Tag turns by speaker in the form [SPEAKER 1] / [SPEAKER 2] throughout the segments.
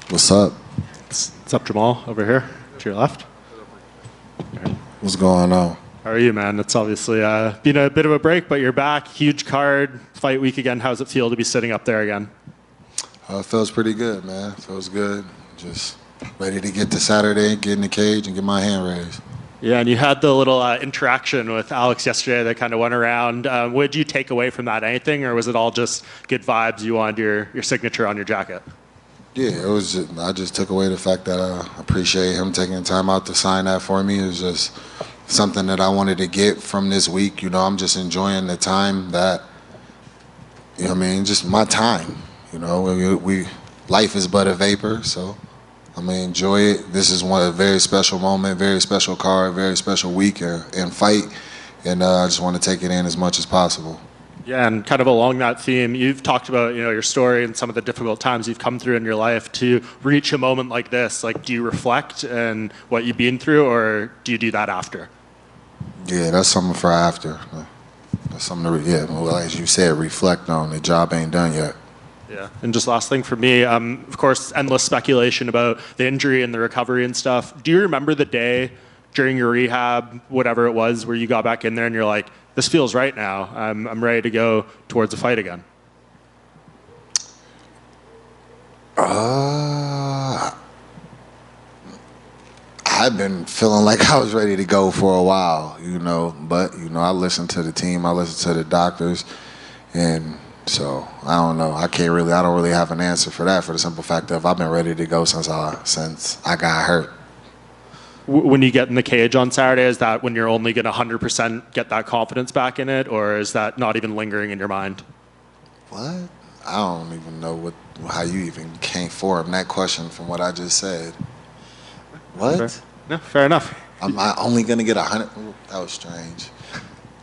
[SPEAKER 1] What's up?
[SPEAKER 2] What's up, Jamal? Over here, to your left.
[SPEAKER 1] What's going on?
[SPEAKER 2] How are you, man? It's obviously been a bit of a break, but you're back. Huge card, fight week again. How's it feel to be sitting up there again?
[SPEAKER 1] It feels pretty good, man. Feels good. Just ready to get to Saturday, get in the cage, and get my hand raised.
[SPEAKER 2] Yeah, and you had the little interaction with Alex yesterday that kind of went around. What did you take away from that? Anything, or was it all just good vibes? You wanted your signature on your jacket?
[SPEAKER 1] Yeah, it was. I just took away the fact that I appreciate him taking the time out to sign that for me. It was just something that I wanted to get from this week. You know, I'm just enjoying the time that, you know what I mean, just my time. You know, life is but a vapor, so I'm going to enjoy it. This is a very special moment, very special card, very special week and fight, and I just want to take it in as much as possible.
[SPEAKER 2] Yeah, and kind of along that theme, you've talked about your story and some of the difficult times you've come through in your life. To reach a moment like this, like, do you reflect on what you've been through, or do you do that after?
[SPEAKER 1] Yeah, that's something for after. That's something to, well, as you said, reflect on. The job ain't done yet.
[SPEAKER 2] Yeah, and just last thing for me, of course, endless speculation about the injury and the recovery and stuff. Do you remember the day during your rehab, whatever it was, where you got back in there and you're like, this feels right now. I'm ready to go towards a fight again?
[SPEAKER 1] I've been feeling like I was ready to go for a while, but I listened to the team, I listened to the doctors, and so I don't know. I don't really have an answer for that, for the simple fact that I've been ready to go since I got hurt.
[SPEAKER 2] When you get in the cage on Saturday, is that when you're only going to 100% get that confidence back in it, or is that not even lingering in your mind?
[SPEAKER 1] What? I don't even know how you even came forward that question from what I just said. What?
[SPEAKER 2] No, fair enough.
[SPEAKER 1] Am I only going to get 100? That was strange.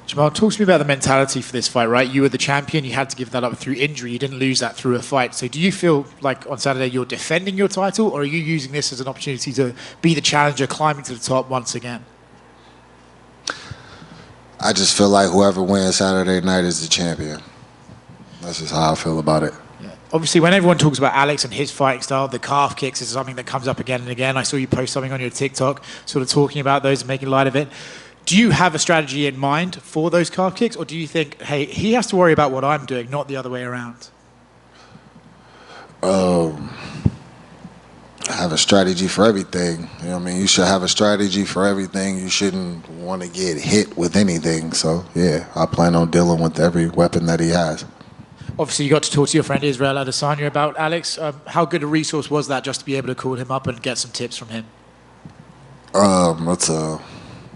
[SPEAKER 3] Jamal, talk to me about the mentality for this fight, right? You were the champion. You had to give that up through injury. You didn't lose that through a fight. So do you feel like on Saturday you're defending your title, or are you using this as an opportunity to be the challenger, climbing to the top once again?
[SPEAKER 1] I just feel like whoever wins Saturday night is the champion. That's just how I feel about it.
[SPEAKER 3] Yeah. Obviously, when everyone talks about Alex and his fighting style, the calf kicks is something that comes up again and again. I saw you post something on your TikTok sort of talking about those and making light of it. Do you have a strategy in mind for those calf kicks, or do you think, hey, he has to worry about what I'm doing, not the other way around?
[SPEAKER 1] I have a strategy for everything. You know what I mean? You should have a strategy for everything. You shouldn't want to get hit with anything. So, yeah, I plan on dealing with every weapon that he has.
[SPEAKER 3] Obviously, you got to talk to your friend Israel Adesanya about Alex. How good a resource was that just to be able to call him up and get some tips from him?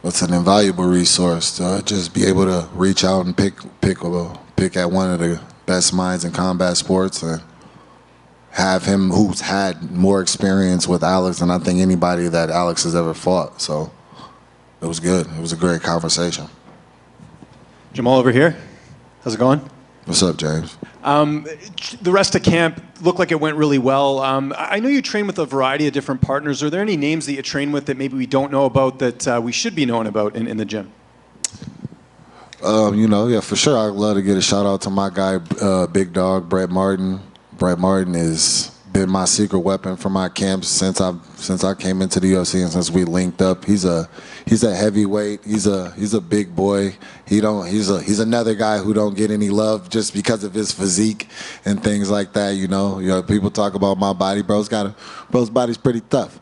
[SPEAKER 1] It's an invaluable resource to just be able to reach out and pick at one of the best minds in combat sports and have him, who's had more experience with Alex than I think anybody that Alex has ever fought. So it was good. It was a great conversation.
[SPEAKER 4] Jamal over here. How's it going?
[SPEAKER 1] What's up, James?
[SPEAKER 4] The rest of camp looked like it went really well. I know you train with a variety of different partners. Are there any names that you train with that maybe we don't know about that we should be knowing about in the gym?
[SPEAKER 1] Yeah, for sure. I'd love to get a shout out to my guy, Big Dog, Brett Martin. Brett Martin has been my secret weapon for my camps since I came into the UFC and since we linked up. He's a heavyweight. He's a big boy. He's another guy who don't get any love just because of his physique and things like that. You know, people talk about my body. Bro's body's pretty tough,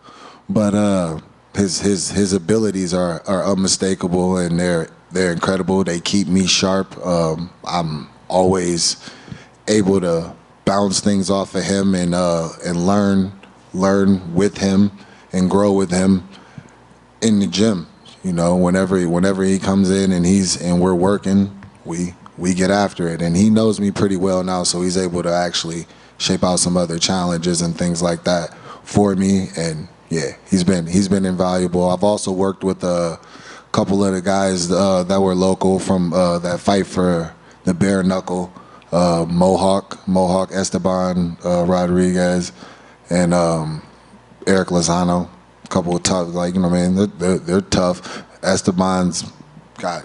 [SPEAKER 1] but his abilities are unmistakable and they're incredible. They keep me sharp. I'm always able to bounce things off of him and learn with him and grow with him in the gym. You know, whenever he comes in and we're working, we get after it. And he knows me pretty well now, so he's able to actually shape out some other challenges and things like that for me. And yeah, he's been invaluable. I've also worked with a couple of the guys that were local from that fight for the bare knuckle. Mohawk Esteban Rodriguez and Eric Lozano, a couple of tough, they're tough. Esteban's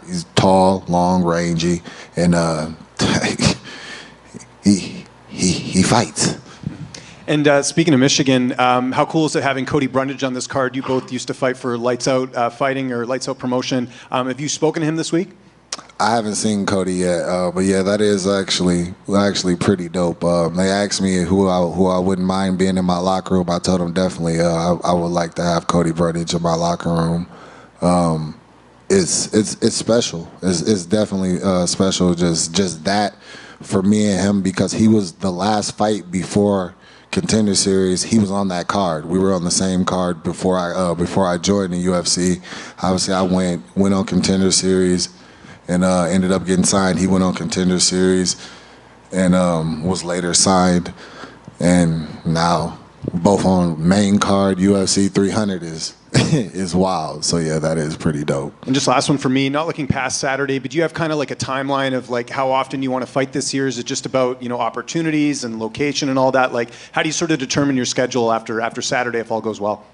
[SPEAKER 1] he's tall, long, rangy, and he fights.
[SPEAKER 4] And speaking of Michigan, how cool is it having Cody Brundage on this card? You both used to fight for Lights Out Fighting or Lights Out Promotion. Have you spoken to him this week?
[SPEAKER 1] I haven't seen Cody yet, but yeah, that is actually pretty dope. They asked me who I wouldn't mind being in my locker room. I told them definitely I would like to have Cody Brundage in my locker room. It's special. It's definitely special. Just that for me and him, because he was the last fight before Contender Series. He was on that card. We were on the same card before I joined the UFC. Obviously, I went on Contender Series and ended up getting signed. He went on Contender Series and was later signed. And now both on main card. UFC 300 is wild. So yeah, that is pretty dope.
[SPEAKER 4] And just last one for me, not looking past Saturday, but do you have kind of like a timeline of like how often you want to fight this year? Is it just about, opportunities and location and all that? Like, how do you sort of determine your schedule after Saturday if all goes well?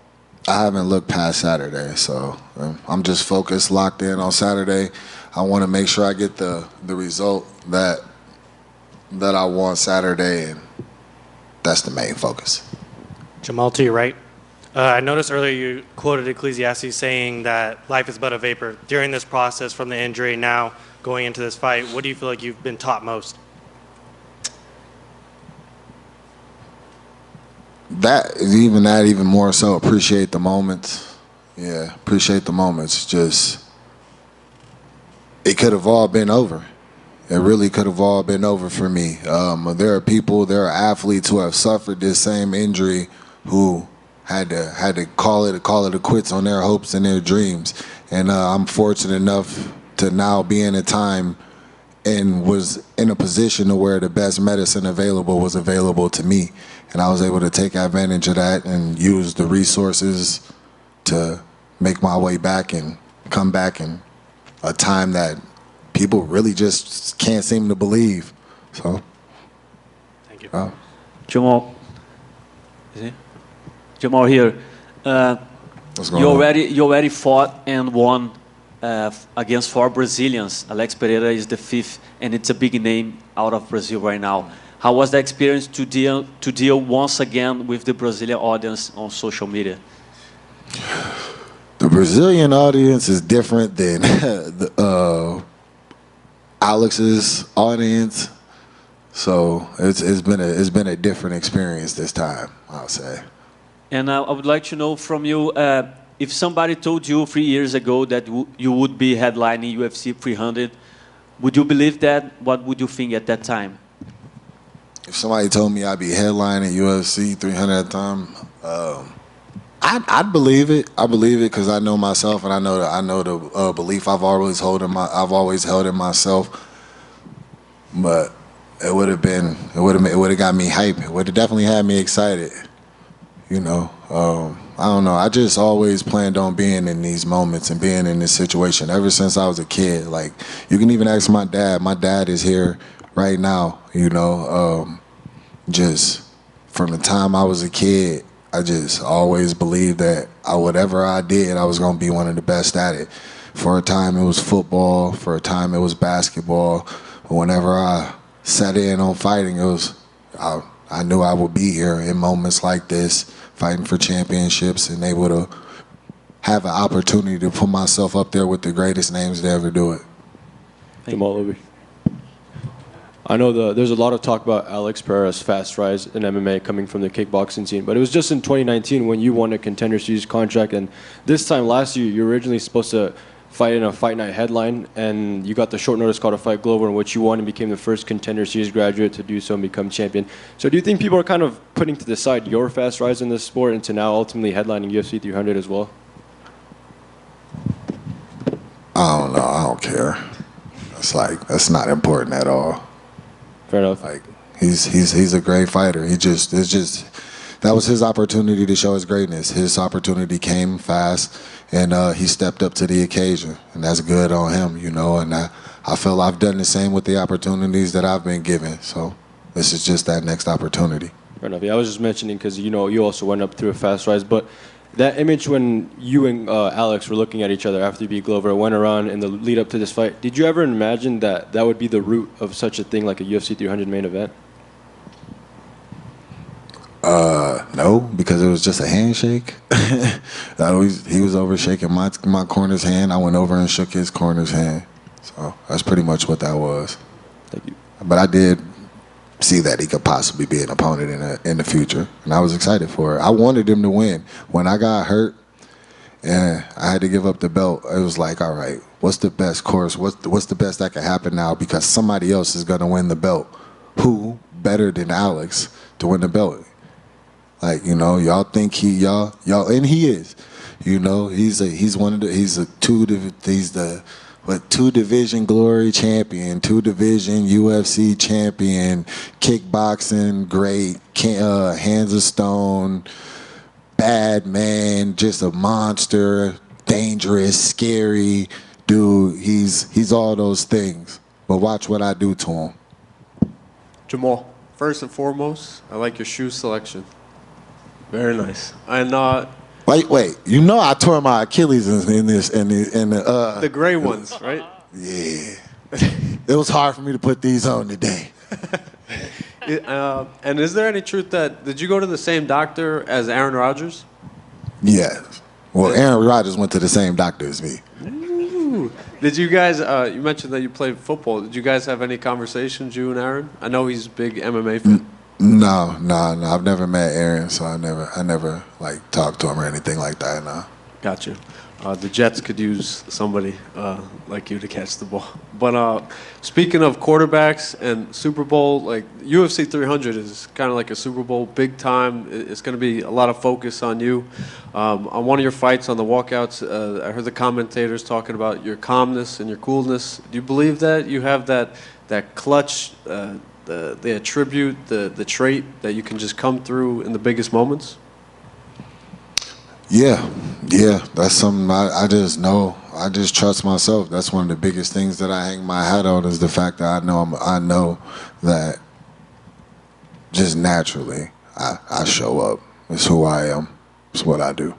[SPEAKER 1] I haven't looked past Saturday, so I'm just focused, locked in on Saturday. I want to make sure I get the result that I want Saturday, and that's the main focus.
[SPEAKER 5] Jamal, to your right. I noticed earlier you quoted Ecclesiastes saying that life is but a vapor. During this process from the injury now going into this fight, what do you feel like you've been taught most?
[SPEAKER 1] Even more so, appreciate the moments. Yeah, appreciate the moments. Just, it could have all been over. It really could have all been over for me. There are athletes who have suffered this same injury who had to call it a quits on their hopes and their dreams. And I'm fortunate enough to now be in a time and was in a position to where the best medicine available was available to me. And I was able to take advantage of that and use the resources to make my way back and come back in a time that people really just can't seem to believe. So,
[SPEAKER 5] Thank you.
[SPEAKER 6] Jamal, is it? Jamal here.
[SPEAKER 1] What's going
[SPEAKER 6] You
[SPEAKER 1] on?
[SPEAKER 6] already fought and won against 4 Brazilians. Alex Pereira is the 5th, and it's a big name out of Brazil right now. How was the experience to deal once again with the Brazilian audience on social media?
[SPEAKER 1] The Brazilian audience is different than Alex's audience, so it's been a different experience this time, I'll say.
[SPEAKER 6] And I would like to know from you, if somebody told you 3 years ago that you would be headlining UFC 300, would you believe that? What would you think at that time?
[SPEAKER 1] If somebody told me I'd be headlining UFC 300 at the time, I'd believe it. I believe it because I know myself, and I know the belief I've always held in myself. But it would have got me hyped. It would have definitely had me excited. I don't know. I just always planned on being in these moments and being in this situation ever since I was a kid. Like, you can even ask my dad. My dad is here right now, just from the time I was a kid, I just always believed that whatever I did, I was going to be one of the best at it. For a time, it was football. For a time, it was basketball. But whenever I sat in on fighting, I knew I would be here in moments like this, fighting for championships and able to have an opportunity to put myself up there with the greatest names to ever do it.
[SPEAKER 7] Jamal Louie. I know there's a lot of talk about Alex Pereira's fast rise in MMA coming from the kickboxing scene, but it was just in 2019 when you won a Contender Series contract, and this time last year you were originally supposed to fight in a Fight Night headline, and you got the short notice call to fight Glover, in which you won and became the first Contender Series graduate to do so and become champion. So do you think people are kind of putting to the side your fast rise in this sport into now ultimately headlining UFC 300 as well?
[SPEAKER 1] I don't know. I don't care. That's not important at all.
[SPEAKER 7] Fair enough.
[SPEAKER 1] Like, he's a great fighter. That was his opportunity to show his greatness. His opportunity came fast, and he stepped up to the occasion, and that's good on him, And I feel I've done the same with the opportunities that I've been given. So this is just that next opportunity.
[SPEAKER 7] Fair enough. Yeah, I was just mentioning because you also went up through a fast rise, but that image when you and Alex were looking at each other after you beat Glover went around in the lead up to this fight. Did you ever imagine that would be the root of such a thing like a UFC 300 main event?
[SPEAKER 1] No, because it was just a handshake. He was over shaking my corner's hand. I went over and shook his corner's hand. So that's pretty much what that was.
[SPEAKER 7] Thank you.
[SPEAKER 1] But I did see that he could possibly be an opponent in the future, and I was excited for it. I wanted him to win. When I got hurt and I had to give up the belt, it was like, all right, what's the best course? What's the best that could happen now? Because somebody else is going to win the belt. Who better than Alex to win the belt? Like, you know, y'all think y'all, and he is. You know, he's a two division glory champion, 2 division UFC champion, kickboxing great, hands of stone, bad man, just a monster, dangerous, scary dude. He's all those things. But watch what I do to him.
[SPEAKER 8] Jamal, first and foremost, I like your shoe selection. Very nice. And
[SPEAKER 1] Wait. You know I tore my Achilles in
[SPEAKER 8] the gray ones, right?
[SPEAKER 1] Yeah. It was hard for me to put these on today.
[SPEAKER 8] And is there any truth did you go to the same doctor as Aaron Rodgers?
[SPEAKER 1] Yeah. Well, Aaron Rodgers went to the same doctor as me.
[SPEAKER 8] Ooh. Did you guys, you mentioned that you played football. Did you guys have any conversations, you and Aaron? I know he's a big MMA fan.
[SPEAKER 1] No. I've never met Aaron, so I never like talked to him or anything like that. No.
[SPEAKER 8] Gotcha. The Jets could use somebody like you to catch the ball. But speaking of quarterbacks and Super Bowl, like UFC 300 is kind of like a Super Bowl, big time. It's going to be a lot of focus on you. On one of your fights on the walkouts, I heard the commentators talking about your calmness and your coolness. Do you believe that you have that clutch? The attribute, the trait that you can just come through in the biggest moments?
[SPEAKER 1] Yeah, that's something I just know. I just trust myself. That's one of the biggest things that I hang my hat on is the fact that I know that just naturally I show up. It's who I am. It's what I do.